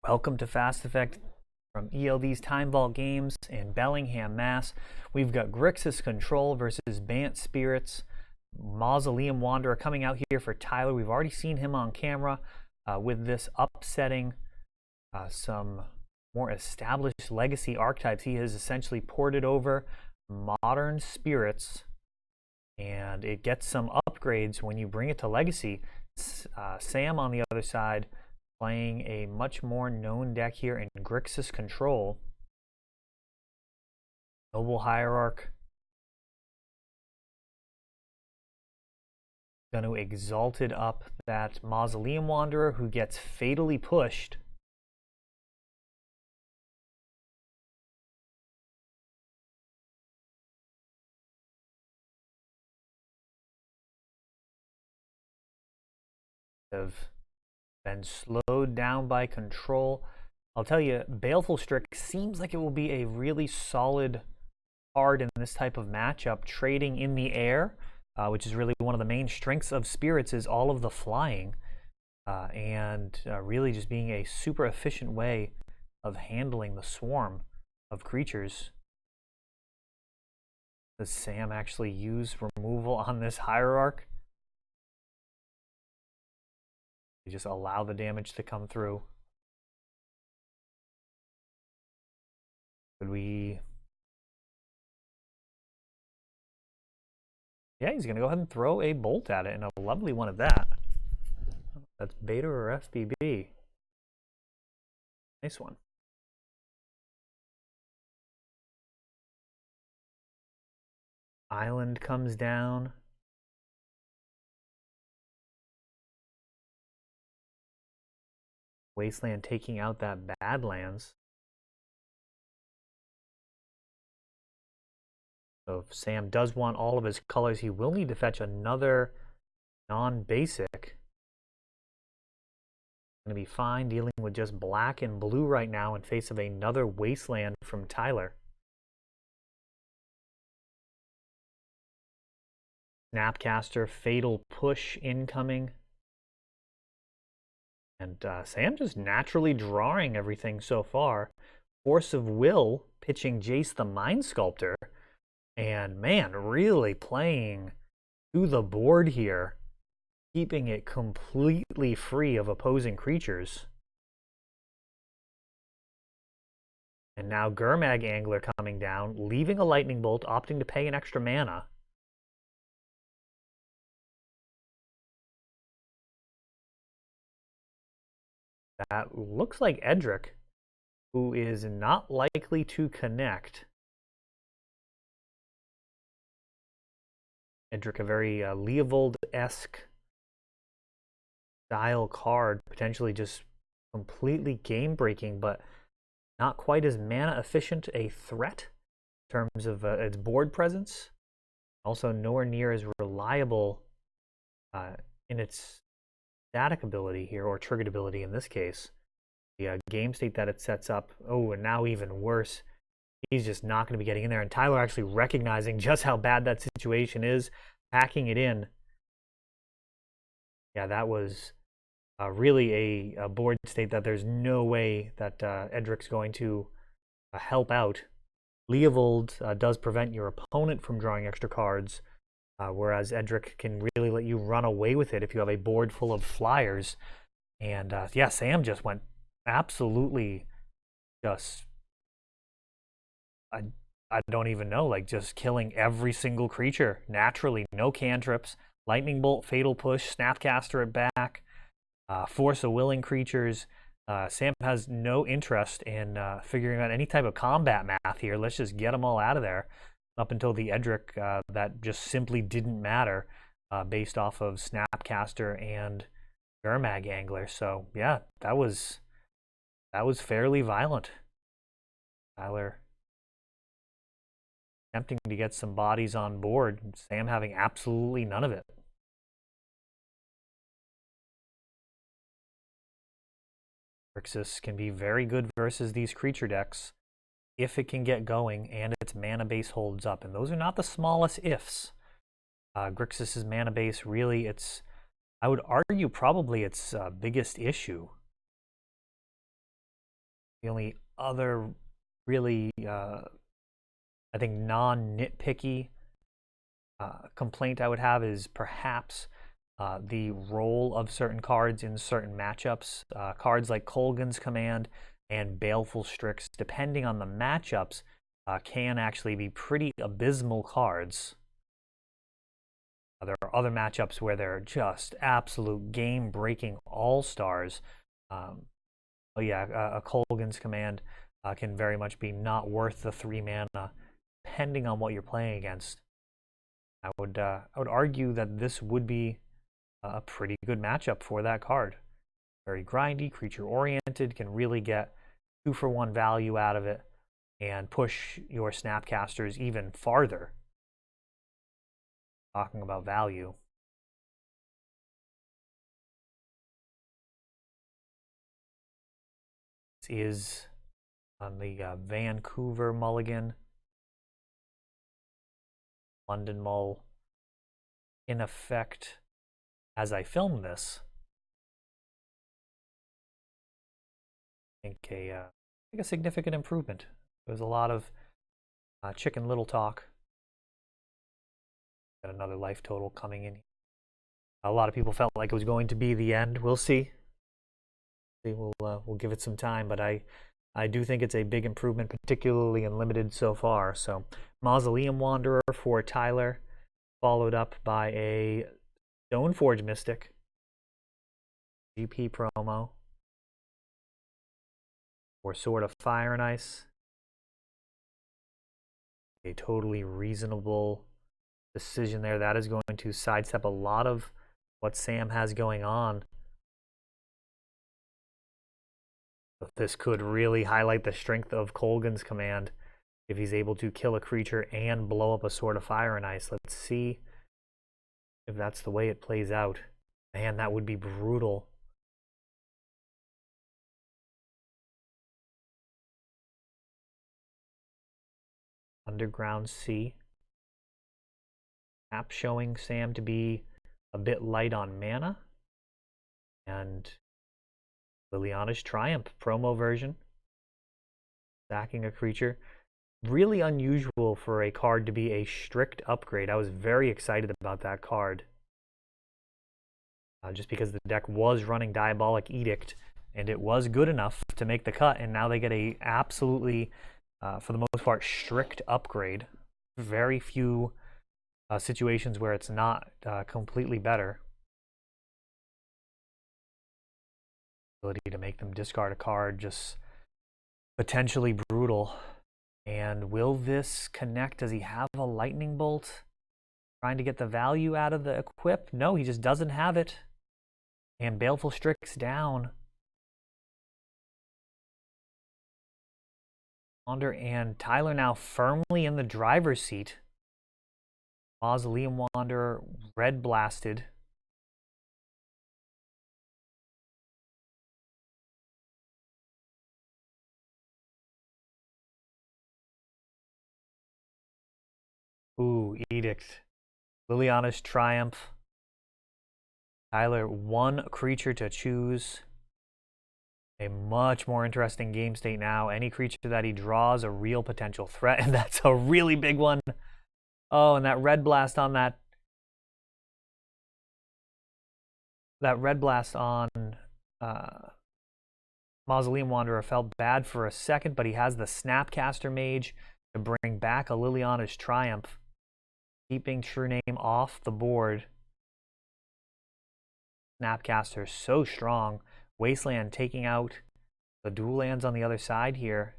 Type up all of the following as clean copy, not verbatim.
Welcome to Fast Effect from ELD's Time Vault Games in Bellingham, Mass. We've got Grixis Control versus Bant Spirits. Mausoleum Wanderer coming out here for Tyler. We've already seen him on camera with this upsetting some more established legacy archetypes. He has essentially ported over modern spirits, and it gets some upgrades when you bring it to legacy. Sam on the other side playing a much more known deck here in Grixis Control. Noble Hierarch. Going to Exalted up that Mausoleum Wanderer who gets fatally pushed. Have been slowed down by Control. I'll tell you, Baleful Strix seems like it will be a really solid card in this type of matchup. Trading in the air, which is really one of the main strengths of Spirits, is all of the flying. And really just being a super efficient way of handling the swarm of creatures. Does Sam actually use removal on this Hierarch? You just allow the damage to come through. Could we... Yeah, he's going to go ahead and throw a bolt at it, and a lovely one at that. That's beta or FBB. Nice one. Island comes down. Wasteland taking out that Badlands. So if Sam does want all of his colors, he will need to fetch another non-basic. Going to be fine dealing with just black and blue right now in face of another Wasteland from Tyler. Snapcaster, Fatal Push incoming. And Sam just naturally drawing everything so far. Force of Will pitching Jace the Mind Sculptor. And man, really playing to the board here. Keeping it completely free of opposing creatures. And now Gurmag Angler coming down, leaving a Lightning Bolt, opting to pay an extra mana. That looks like Edric, who is not likely to connect. Edric, a very Leovold-esque style card, potentially just completely game-breaking, but not quite as mana-efficient a threat in terms of its board presence. Also nowhere near as reliable in its static ability here, or triggered ability in this case. The game state that it sets up, oh, and now even worse, he's just not going to be getting in there. And Tyler actually recognizing just how bad that situation is, packing it in. Yeah, that was really a board state that there's no way that Edric's going to help out. Leovold does prevent your opponent from drawing extra cards, whereas Edric can really let you run away with it if you have a board full of flyers. And yeah, Sam just went absolutely just... I don't even know, like just killing every single creature naturally. No cantrips, Lightning Bolt, Fatal Push, Snapcaster it back, Force of Willing creatures. Sam has no interest in figuring out any type of combat math here. Let's just get them all out of there. Up until the Edric, that just simply didn't matter based off of Snapcaster and Gurmag Angler. So yeah, that was fairly violent. Tyler attempting to get some bodies on board, Sam having absolutely none of it. Grixis can be very good versus these creature decks if it can get going and its mana base holds up. And those are not the smallest ifs. Grixis's mana base, really, I would argue probably its biggest issue. The only other really, I think, non-nitpicky complaint I would have is perhaps the role of certain cards in certain matchups. Cards like Kolgan's Command and Baleful Strix, depending on the matchups, can actually be pretty abysmal cards. There are other matchups where they're just absolute game-breaking all-stars. Oh yeah, a Kolgan's Command can very much be not worth the 3 mana, depending on what you're playing against. I would argue that this would be a pretty good matchup for that card. Very grindy, creature-oriented, can really get 2-for-1 value out of it and push your Snapcasters even farther. Talking about value. This is on the Vancouver mulligan. London mull in effect as I film this. I think a significant improvement. There's a lot of Chicken Little talk. Got another life total coming in. A lot of people felt like it was going to be the end. We'll see. We'll give it some time, but I do think it's a big improvement, particularly in limited so far. So Mausoleum Wanderer for Tyler, followed up by a Stoneforge Mystic GP promo for Sword of Fire and Ice. A totally reasonable decision there. That is going to sidestep a lot of what Sam has going on. But this could really highlight the strength of Kolgan's Command if he's able to kill a creature and blow up a Sword of Fire and Ice. Let's see if that's the way it plays out. Man, that would be brutal. Underground Sea. Map showing Sam to be a bit light on mana. And Liliana's Triumph promo version. Sacking a creature. Really unusual for a card to be a strict upgrade. I was very excited about that card. Just because the deck was running Diabolic Edict, and it was good enough to make the cut, and now they get a absolutely, for the most part, strict upgrade. Very few situations where it's not completely better. Ability to make them discard a card, just potentially brutal. And will this connect? Does he have a Lightning Bolt? Trying to get the value out of the equip? No, he just doesn't have it. And Baleful Strix down. Wander and Tyler now firmly in the driver's seat. Mausoleum Wanderer red blasted. Ooh, Edict. Liliana's Triumph. Tyler, one creature to choose. A much more interesting game state now. Any creature that he draws a real potential threat, and that's a really big one. Oh, and that red blast on that red blast on Mausoleum Wanderer felt bad for a second, but he has the Snapcaster Mage to bring back a Liliana's Triumph, keeping True Name off the board. Snapcaster so strong. Wasteland taking out the dual lands on the other side here.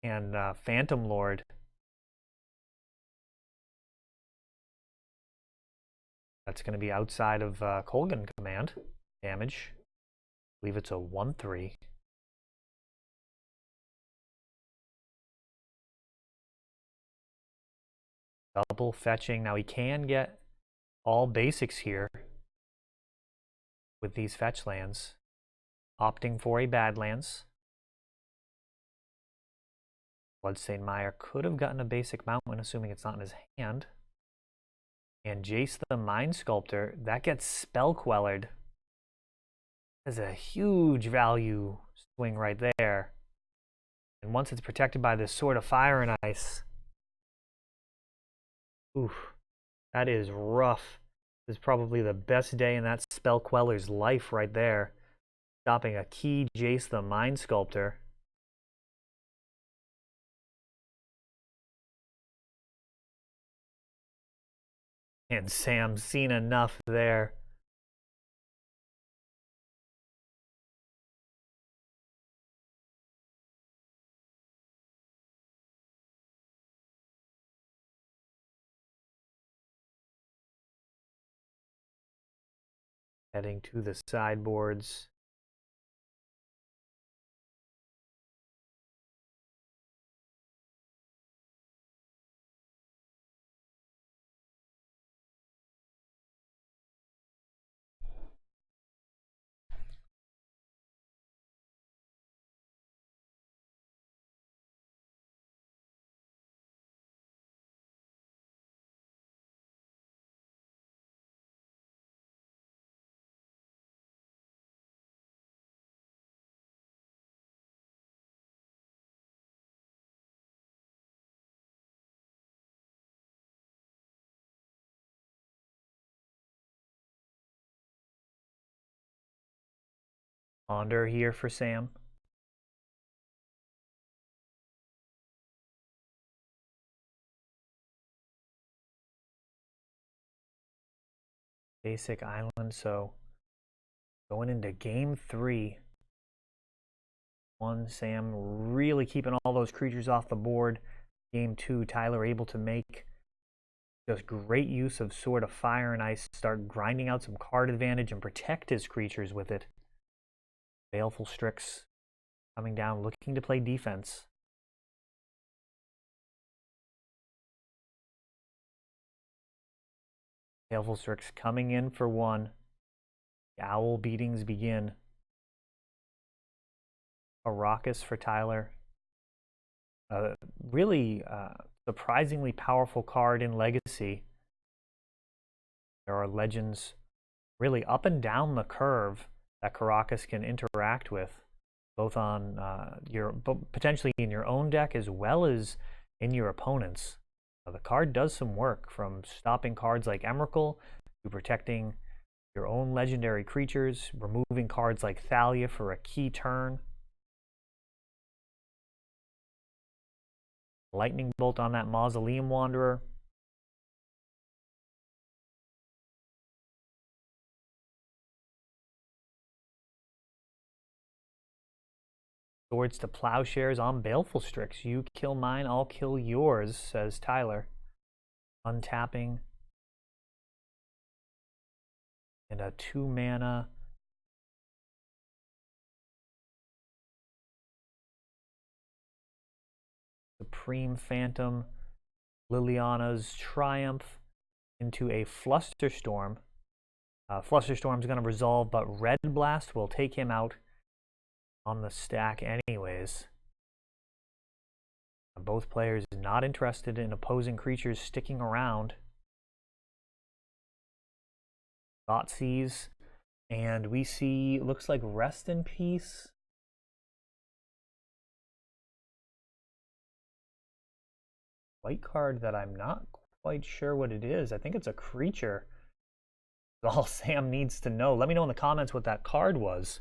And Phantom Lord. That's going to be outside of Kolgan Command. Damage. I believe it's a 1/3. Double fetching. Now he can get all basics here with these fetch lands. Opting for a Badlands. Bloodstained Mire could have gotten a basic Mountain, assuming it's not in his hand. And Jace the Mind Sculptor, that gets Spell Quellered. There's a huge value swing right there. And once it's protected by this Sword of Fire and Ice, oof, that is rough. This is probably the best day in that spell queller's life right there. Stopping a key Jace the Mind Sculptor. And Sam's seen enough there. Heading to the sideboards. Ponder here for Sam. Basic island, so going into game 3. Sam really keeping all those creatures off the board. Game 2, Tyler able to make just great use of Sword of Fire and Ice, start grinding out some card advantage and protect his creatures with it. Baleful Strix coming down, looking to play defense. Baleful Strix coming in for 1. The Owl beatings begin. A Raucous for Tyler. Really surprisingly powerful card in Legacy. There are legends really up and down the curve that Caracas can interact with, both on potentially in your own deck as well as in your opponent's. The card does some work, from stopping cards like Emrakul to protecting your own legendary creatures, removing cards like Thalia for a key turn. Lightning Bolt on that Mausoleum Wanderer. Swords to Plowshares on Baleful Strix. You kill mine, I'll kill yours, says Tyler. Untapping. And a 2-mana Supreme Phantom, Liliana's Triumph into a Flusterstorm. Flusterstorm's going to resolve, but Red Blast will take him out on the stack anyways. Both players not interested in opposing creatures sticking around. Thoughtseize, and we see, looks like Rest in Peace. White card that I'm not quite sure what it is. I think it's a creature. That's all Sam needs to know. Let me know in the comments what that card was.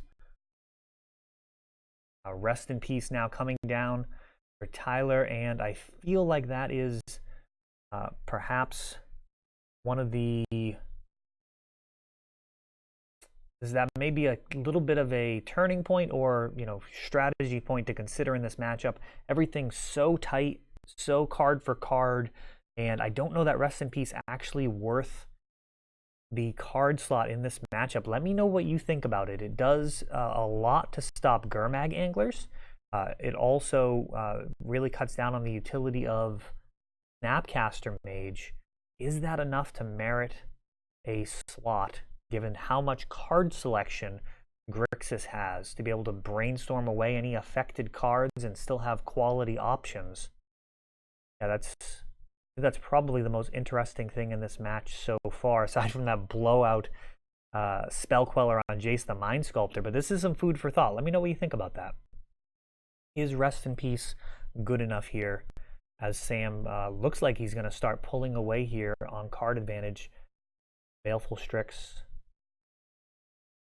Rest in Peace now coming down for Tyler, and I feel like that is perhaps one of the... Is that maybe a little bit of a turning point or, strategy point to consider in this matchup? Everything's so tight, so card for card, and I don't know that Rest in Peace actually worth the card slot in this matchup. Let me know what you think about it. It does a lot to stop Gurmag Anglers. It also really cuts down on the utility of Snapcaster Mage. Is that enough to merit a slot, given how much card selection Grixis has to be able to brainstorm away any affected cards and still have quality options? Yeah, that's probably the most interesting thing in this match so far, aside from that blowout Spell Queller on Jace the Mind Sculptor, but this is some food for thought. Let me know what you think about that. Is Rest in Peace good enough here, as Sam looks like he's going to start pulling away here on card advantage? Baleful Strix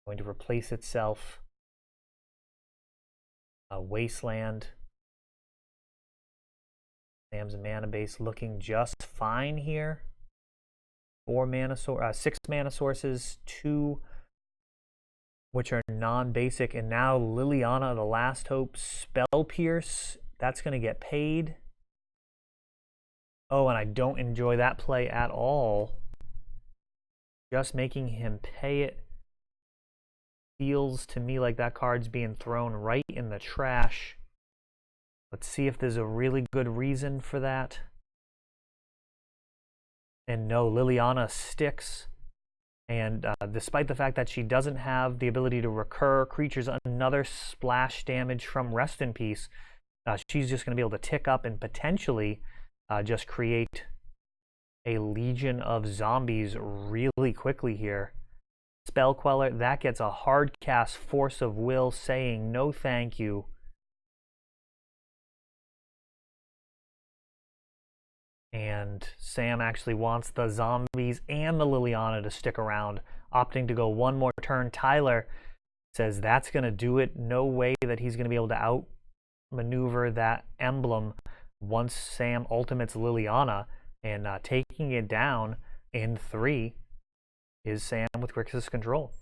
going to replace itself. Wasteland. Sam's mana base looking just fine here. 6 mana sources, 2 which are non-basic, and now Liliana, the Last Hope, Spell Pierce. That's going to get paid. Oh, and I don't enjoy that play at all. Just making him pay it feels to me like that card's being thrown right in the trash. Let's see if there's a really good reason for that. And no, Liliana sticks. And despite the fact that she doesn't have the ability to recur creatures, another splash damage from Rest in Peace, she's just going to be able to tick up and potentially just create a legion of zombies really quickly here. Spell Queller, that gets a hard cast Force of Will saying no thank you. And Sam actually wants the zombies and the Liliana to stick around, opting to go one more turn. Tyler says that's going to do it. No way that he's going to be able to outmaneuver that emblem once Sam ultimates Liliana, and taking it down in 3 is Sam with Grixis control.